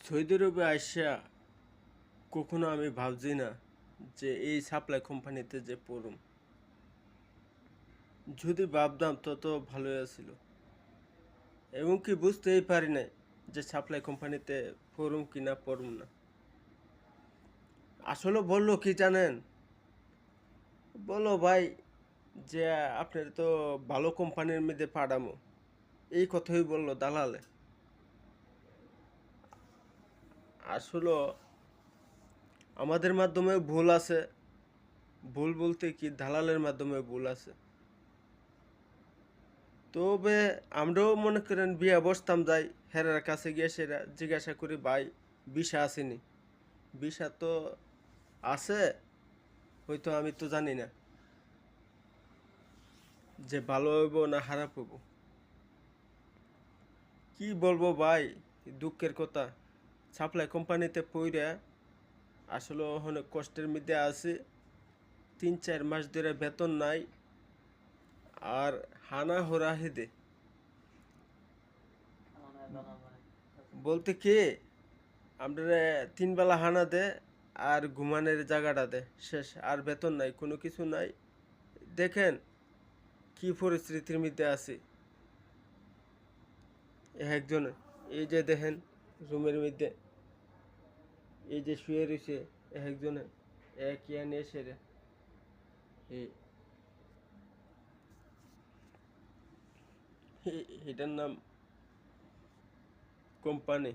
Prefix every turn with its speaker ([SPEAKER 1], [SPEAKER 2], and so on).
[SPEAKER 1] Saudi আরবে আইসা কখনো আমি ভাবছি না যে এই সাপ্লাই কোম্পানিতে যে পড়ুম। যদি ভাবতাম তত ভালোই আছিল, এবং কি বুঝতেই পারি নাই যে সাপ্লাই কোম্পানিতে পড়ুম কি না পড়ুম না। আসলে বললো কি জানেন, বলো ভাই যে আপনার তো ভালো কোম্পানির মধ্যে পাঠামো, এই কথাই বললো দালালে। আসলে আমাদের মাধ্যমে ভুল আছে, ভুল বলতে কি দালালের মাধ্যমে ভুল আছে। তবে আমরাও মনে করেন বিয়া বসতাম যাই, হেরার কাছে গিয়ে সেরা জিজ্ঞাসা করি ভাই বিষা আসেনি, বিষা তো আছে, হয়তো আমি তো জানি না যে ভালো হইব না খারাপ হইব। কি বলবো ভাই, দুঃখের কথা। সাপ্লাই কোম্পানিতে পইরা আসলে অনেক কষ্টের মধ্যে আছে। 3-4 মাস ধরে বেতন নাই, আর হানা হরা হেদে বলতে কি আমরা 3 বেলা হানা দে আর ঘুমানোর জায়গাটা দে, শেষ। আর বেতন নাই, কোনো কিছু নাই। দেখেন কি পরিস্থিতির মধ্যে আছি একজন। এই যে দেখেন রুমের মধ্যে এই যে শুয়ে রয়েছে একজনে, এক ইয়া নিয়ে সেরে এটার নাম কোম্পানি।